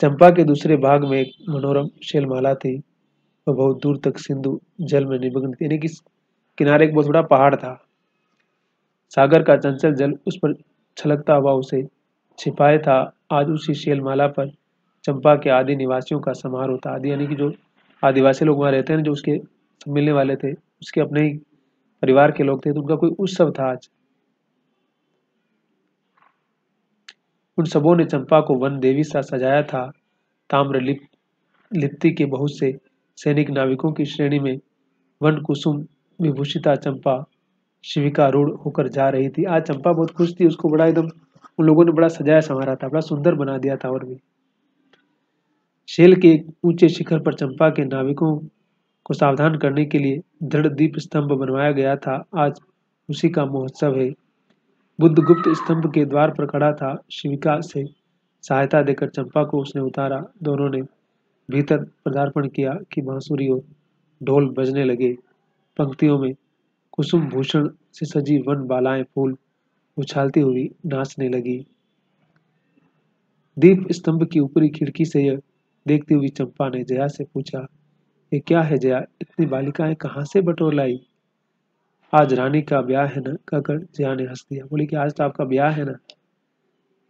चंपा के दूसरे भाग में एक मनोरम शैलमाला थी। वह बहुत दूर तक सिंधु जल में निमग्न थी, यानी कि किनारे एक बहुत बड़ा पहाड़ था। सागर का चंचल जल उस पर छलकता हुआ उसे छिपाए था। आज उसी शैलमाला पर चंपा के आदि निवासियों का समारोह था। आदि यानी कि जो आदिवासी लोग वहाँ रहते हैं, जो उसके मिलने वाले थे, उसके अपने ही परिवार के लोग थे, तो उनका कोई उत्सव था आज। उन सबों ने चंपा को वन देवी सा सजाया था। ताम्र लिप्ति के बहुत से सैनिक नाविकों की श्रेणी में वन कुसुम विभूषिता चंपा शिविका रूढ़ होकर जा रही थी। आज चंपा बहुत खुश थी, उसको बड़ा एकदम उन लोगों ने बड़ा सजाया संवारा था, बड़ा सुंदर बना दिया था। और भी शेल के एक ऊंचे शिखर पर चंपा के नाविकों को सावधान करने के लिए दृढ़ दीप स्तंभ बनवाया गया था। आज उसी का महोत्सव है। बुद्धगुप्त स्तंभ के द्वार पर खड़ा था। शिविका से सहायता देकर चंपा को उसने उतारा। दोनों ने भीतर पदार्पण किया कि बांसुरी और ढोल बजने लगे। पंक्तियों में कुसुम भूषण से सजी वन बालाएं फूल उछालती हुई नाचने लगी। दीप स्तंभ की ऊपरी खिड़की से यह देखती हुई चंपा ने जया से पूछा, ये क्या है जया, इतनी बालिकाएं कहाँ से बटोर लाई? आज रानी का ब्याह है ना, कहकर जया ने हंस दिया। बोली कि आज तो आपका ब्याह है ना।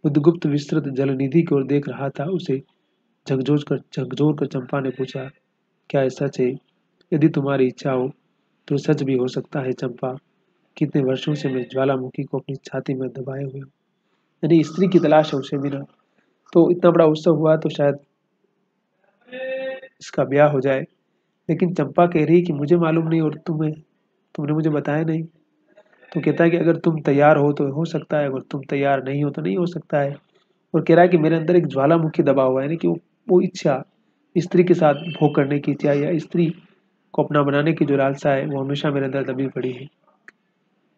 बुद्धगुप्त विस्तृत जलनिधि की ओर देख रहा था। उसे झकझोर कर चंपा ने पूछा, क्या ये सच है? यदि तुम्हारी इच्छा हो तो सच भी हो सकता है चंपा। कितने वर्षों से मैं ज्वालामुखी को अपनी छाती में दबाए हुए हूँ। यानी स्त्री की तलाश है उसे बिना, तो इतना बड़ा उत्सव हुआ तो शायद इसका ब्याह हो जाए। लेकिन चंपा कह रही कि मुझे मालूम नहीं और तुमने मुझे बताया नहीं। तो कहता है कि अगर तुम तैयार हो तो हो सकता है, अगर तुम तैयार नहीं हो तो नहीं हो सकता है। और कह रहा है कि मेरे अंदर एक ज्वालामुखी दबा हुआ है, यानी कि वो इच्छा, स्त्री के साथ भोग करने की इच्छा या स्त्री को अपना बनाने की जो लालसा है, वो हमेशा मेरे अंदर दबी पड़ी है।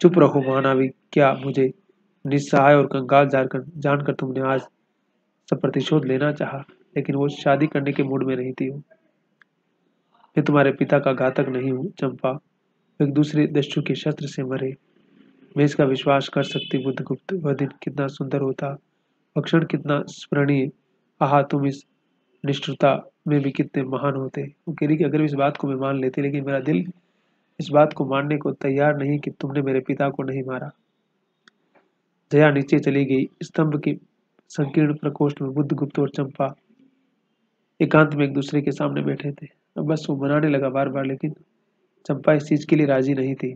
चुप रहो महानाविक, क्या मुझे निस्सहाय और कंगाल जानकर तुमने आज सब प्रतिशोध लेना चाहा? लेकिन वो शादी करने के मूड में नहीं थी। मैं तुम्हारे पिता का घातक नहीं हूँ चंपा। एक दूसरे दस्यु के शस्त्र से मरे, मैं इसका विश्वास कर सकती बुद्धगुप्त। वह दिन कितना सुंदर होता, वह क्षण कितना स्मरणीय। आहा, तुम इस निष्ठुरता में भी कितने महान होते। वो कह रही कि अगर इस बात को मैं मान लेती, लेकिन मेरा दिल इस बात को मानने को तैयार नहीं कि तुमने मेरे पिता को नहीं मारा। जया नीचे चली गई। स्तंभ के संकीर्ण प्रकोष्ठ में बुद्धगुप्त और चंपा एकांत में एक दूसरे के सामने बैठे थे। अब बस वो मनाने लगा बार बार, लेकिन चंपा इस चीज के लिए राजी नहीं थी।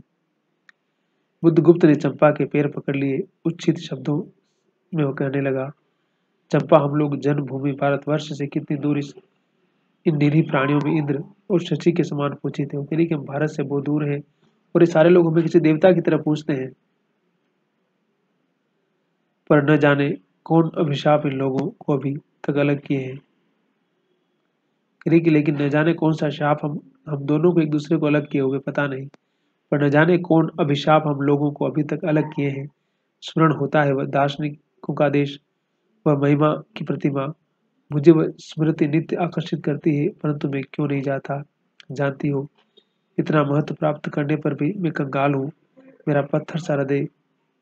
बुद्धगुप्त ने चंपा के पैर पकड़ लिए। उच्छित शब्दों में वो कहने लगा, चंपा, हम लोग जन्मभूमि भारतवर्ष से कितनी दूर इन निरीह प्राणियों में इंद्र और शची के समान पूछते हो। कि हम भारत से बहुत दूर हैं और ये सारे लोग हमें किसी देवता की तरह पूछते हैं। पर न जाने कौन अभिशाप इन लोगों को अभी तक अलग किए हैं। लेकिन न जाने कौन सा शाप हम दोनों को एक दूसरे को अलग किए हुए पता नहीं। पर न जाने कौन अभिशाप हम लोगों को अभी तक अलग किए हैं। स्मरण होता है वह दार्शनिकों का देश, वह महिमा की प्रतिमा। मुझे वह स्मृति नित्य आकर्षित करती है, परंतु मैं क्यों नहीं जाता। जानती हो, इतना महत्व प्राप्त करने पर भी मैं कंगाल हूँ। मेरा पत्थर सा हृदय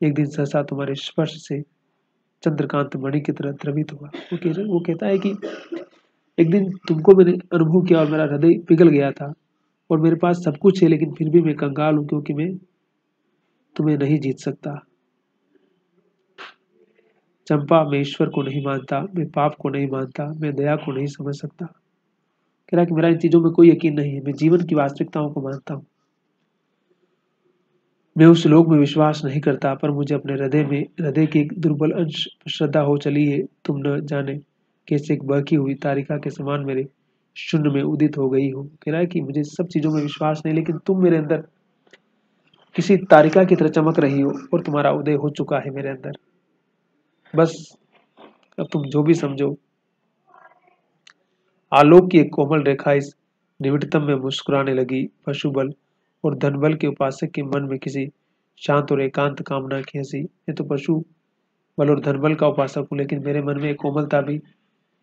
एक दिन सहसा तुम्हारे स्पर्श से चंद्रकांत मणि की तरह द्रवित हुआ। वो कहता है कि एक दिन तुमको मैंने अनुभव किया और मेरा हृदय पिघल गया था, और मेरे पास सब कुछ है, लेकिन फिर भी मैं कंगाल हूं, क्योंकि मैं तुम्हें नहीं जीत सकता। चंपा, मैं ईश्वर को नहीं मानता, मैं पाप को नहीं मानता, मैं दया को नहीं समझ सकता। कह रहा कि मेरा इन चीजों में कोई यकीन नहीं है। मैं जीवन की वास्तविकताओं को मानता हूँ। मैं उस लोक में विश्वास नहीं करता, पर मुझे अपने हृदय की एक दुर्बल अंश श्रद्धा हो चली है। तुम न जाने कैसे एक बहकी हुई तारिका के समान मेरे शून्य में उदित हो गई हो। कह रहा है कि मुझे सब चीजों में विश्वास नहीं, लेकिन तुम मेरे अंदर किसी तारिका की तरह चमक रही हो और तुम्हारा उदय हो चुका है मेरे अंदर। बस अब तुम जो भी समझो। आलोक की एक कोमल रेखा इस निविड़तम में मुस्कुराने लगी। पशुबल और धनबल के उपासक के मन में किसी शांत और एकांत कामना की हंसी। मैं तो पशु बल और धनबल का उपासक हूँ, लेकिन मेरे मन में एक कोमलता भी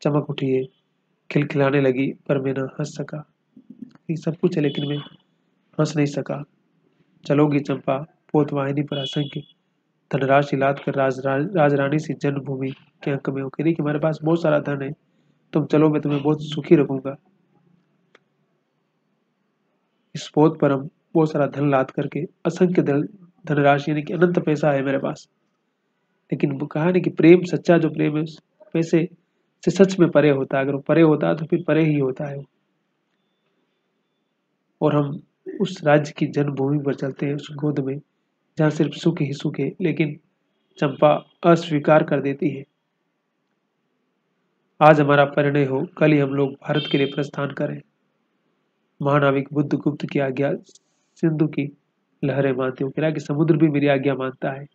चमक उठी है, खिलखिलाने लगी। पर मैं न हंस सका। ये सब कुछ है लेकिन मैं हंस नहीं सका। चलोगी चंपा? पोतवाहिनी पर असंख्य धनराशि लाद कर राजरानी सी जन्मभूमि के अंक में हो। कह रही कि हमारे पास बहुत सारा धन है, तुम चलो, मैं तुम्हें बहुत सुखी रखूंगा। इस पोत पर हम बहुत सारा धन लाद करके, असंख्य धनराशि यानी कि अनंत पैसा है मेरे पास। लेकिन वो कहा नहीं कि प्रेम, सच्चा जो प्रेम है उस पैसे से सच में परे होता है। अगर वो परे होता है तो फिर परे ही होता है। और हम उस राज्य की जन्मभूमि पर चलते हैं, उस गोद में जहाँ सिर्फ सुख ही सुख है। लेकिन चंपा अस्वीकार कर देती है। आज हमारा परिणय हो, कल ही हम लोग भारत के लिए प्रस्थान करें। महानाविक बुद्ध गुप्त की आज्ञा सिंधु की लहरें मानते हो। कह कि समुद्र भी मेरी आज्ञा मानता है।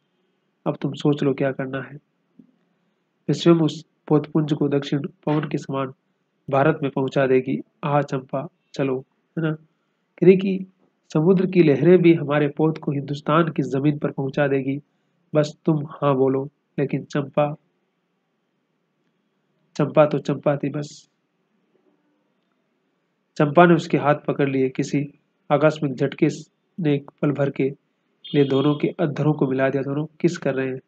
अब तुम सोच लो क्या करना है। वे स्वयं उस पोतपुंज को दक्षिण पवन के समान भारत में पहुंचा देगी। आह चंपा, चलो, है ना। कह रही कि समुद्र की लहरें भी हमारे पोत को हिंदुस्तान की जमीन पर पहुंचा देगी, बस तुम हाँ बोलो। लेकिन चंपा, चंपा तो चंपा थी बस। चंपा ने उसके हाथ पकड़ लिए। किसी आकस्मिक झटके ने एक पल भर के लिए दोनों के अधरों को मिला दिया। दोनों किस कर रहे हैं।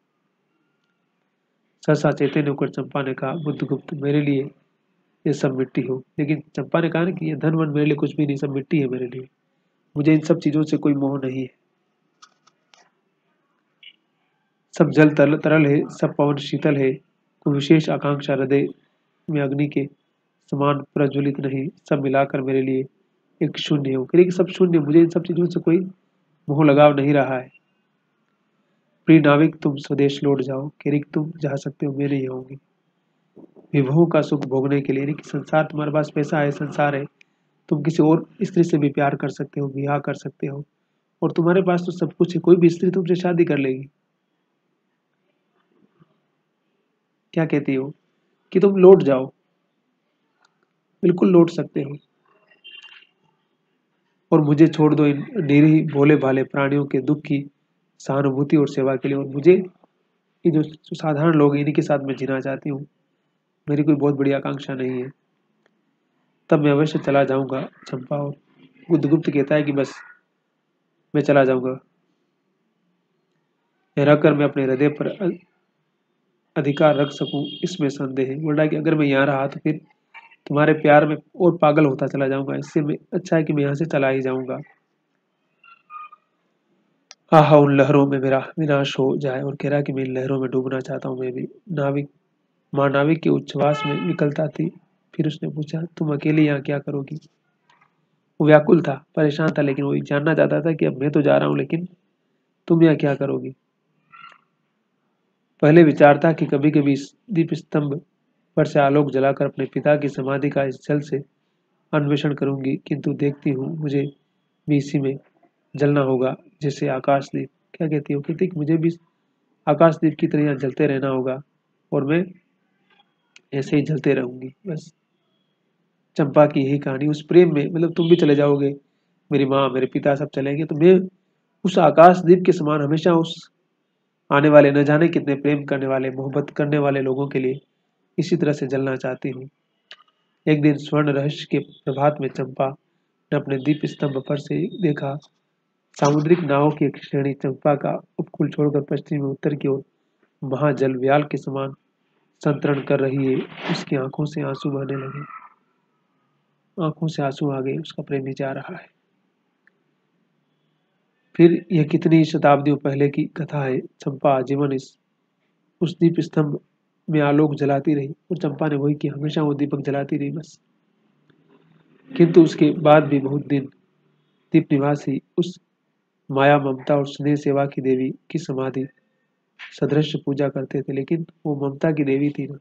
सहसा चैतन्य होकर चंपा ने कहा, बुद्धगुप्त, मेरे लिए ये सब मिट्टी हो। लेकिन चंपा ने कहा ना कि ये धन वन मेरे लिए कुछ भी नहीं, सब मिट्टी है मेरे लिए। मुझे इन सब चीजों से कोई मोह नहीं है। सब जल तरल तरल है, सब पवन शीतल है। कोई विशेष आकांक्षा हृदय में अग्नि के समान प्रज्वलित नहीं। सब मिलाकर मेरे लिए एक शून्य हो। कह सब शून्य। मुझे इन सब चीजों से कोई मोह लगाव नहीं रहा है। प्रिय नाविक, तुम स्वदेश लौट जाओ। कह तुम जा सकते हो, मैं नहीं आऊंगी। विभवों का सुख भोगने के लिए, कि संसार, तुम्हारे पास पैसा है, संसार है, तुम किसी और स्त्री से भी प्यार कर सकते हो, ब्याह कर सकते हो, और तुम्हारे पास तो सब कुछ है। कोई भी स्त्री तुमसे शादी कर लेगी। क्या कहती हो कि तुम लौट जाओ? बिल्कुल लौट सकते हो, और मुझे छोड़ दो इन निरीह भोले भाले प्राणियों के दुख की सहानुभूति और सेवा के लिए। और मुझे, ये जो साधारण लोग हैं, इन्हीं के साथ मैं जीना चाहती हूँ। मेरी कोई बहुत बड़ी आकांक्षा नहीं है। तब मैं अवश्य चला जाऊंगा चंपा। और बुद्धगुप्त कहता है कि बस मैं चला जाऊंगा। यह रहकर मैं अपने हृदय पर अधिकार रख सकूं, इसमें संदेह है। बोल रहा है कि अगर मैं यहाँ रहा तो फिर तुम्हारे प्यार में और पागल होता चला जाऊंगा। इससे अच्छा है कि मैं यहाँ से चला ही जाऊंगा। आहा, उन लहरों में मेरा विनाश हो जाए। और कह रहा कि मैं इन लहरों में डूबना चाहता हूँ मैं भी। नाविक, महानाविक के उच्छ्वास में विकलता थी। फिर उसने पूछा, तुम अकेले यहाँ क्या करोगी? वो व्याकुल था, परेशान था, लेकिन वो जानना चाहता था कि अब मैं तो जा रहा हूँ, लेकिन तुम यहाँ क्या करोगी? पहले विचार था कि कभी कभी इस दीप स्तंभ पर से आलोक जलाकर अपने पिता की समाधि का इस जल से अन्वेषण करूंगी, किंतु देखती हूँ मुझे भी इसी में जलना होगा, जैसे आकाशदीप। क्या कहती हो? कहती कि मुझे भी आकाशदीप की तरह यहाँ जलते रहना होगा, और मैं ऐसे ही जलते रहूंगी बस। चंपा की यही कहानी। उस प्रेम में, मतलब तुम भी चले जाओगे, मेरी माँ, मेरे पिता सब चलेंगे, तो मैं उस आकाशदीप के समान हमेशा उस आने वाले, न जाने कितने प्रेम करने वाले, मोहब्बत करने वाले लोगों के लिए इसी तरह से जलना चाहती हूँ। एक दिन स्वर्ण रहस्य के प्रभात में चंपा ने अपने दीप स्तंभ पर से देखा। सामुद्रिक नावों की एक श्रेणी चंपा का उपकूल छोड़कर पश्चिम में उत्तर की ओर महाजल व्याल के समान संतरण कर रही है। उसकी आंखों से आंसू बहने लगे। आंखों से आंसू आ गए। उसका प्रेमी जा रहा है। फिर यह कितनी शताब्दियों पहले की कथा है। चंपा आजीवन इस उस दीप स्तंभ में आलोक जलाती रही, और चंपा ने वही किया, हमेशा वो दीपक जलाती रही बस। किंतु उसके बाद भी बहुत दिन दीप निवासी उस माया, ममता और स्नेह सेवा की देवी की समाधि सदृश पूजा करते थे। लेकिन वो ममता की देवी थी ना।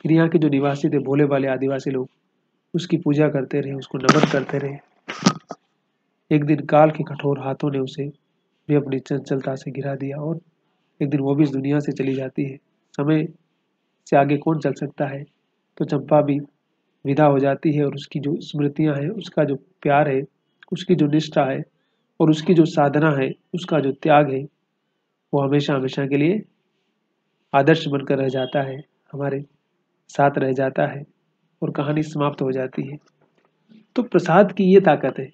फिर यहाँ के जो निवासी थे, भोले भाले आदिवासी लोग, उसकी पूजा करते रहे, उसको नमन करते रहे। एक दिन काल के कठोर हाथों ने उसे भी अपनी चंचलता से गिरा दिया, और एक दिन वो भी इस दुनिया से चली जाती है। समय से आगे कौन चल सकता है। तो चंपा भी विदा हो जाती है और उसकी जो स्मृतियां हैं, उसका जो प्यार है, उसकी जो निष्ठा है और उसकी जो साधना है, उसका जो त्याग है, वो हमेशा हमेशा के लिए आदर्श बनकर रह जाता है, हमारे साथ रह जाता है और कहानी समाप्त हो जाती है। तो प्रसाद की ये ताकत है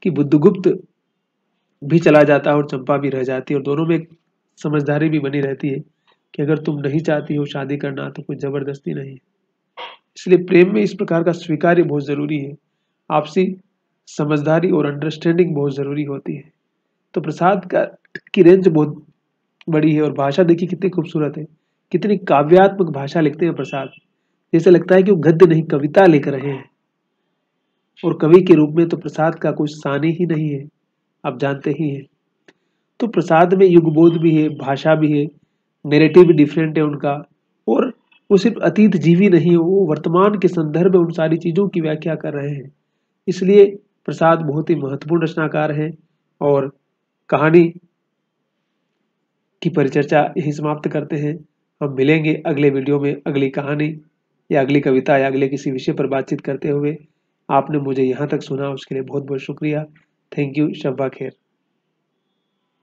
कि बुद्धगुप्त भी चला जाता है और चंपा भी रह जाती है, और दोनों में एक समझदारी भी बनी रहती है कि अगर तुम नहीं चाहती हो शादी करना तो कोई जबरदस्ती नहीं है। इसलिए प्रेम में इस प्रकार का स्वीकार्य बहुत जरूरी है, आपसी समझदारी और अंडरस्टैंडिंग बहुत जरूरी होती है। तो प्रसाद का की रेंज बहुत बड़ी है और भाषा देखिए कितनी खूबसूरत है, कितनी काव्यात्मक भाषा लिखते हैं प्रसाद। जैसे लगता है कि वो गद्य नहीं कविता लिख रहे हैं, और कवि के रूप में तो प्रसाद का कोई सानी ही नहीं है, आप जानते ही हैं। तो प्रसाद में युगबोध भी है, भाषा भी है, नैरेटिव भी डिफरेंट है उनका, और वो सिर्फ अतीत जीवी नहीं है, वो वर्तमान के संदर्भ में उन सारी चीजों की व्याख्या कर रहे हैं। इसलिए प्रसाद बहुत ही महत्वपूर्ण रचनाकार है। और कहानी की परिचर्चा यही समाप्त करते हैं। हम मिलेंगे अगले वीडियो में अगली कहानी या अगली कविता या अगले किसी विषय पर बातचीत करते हुए। आपने मुझे यहाँ तक सुना उसके लिए बहुत बहुत शुक्रिया। Thank you. शब्बा खैर।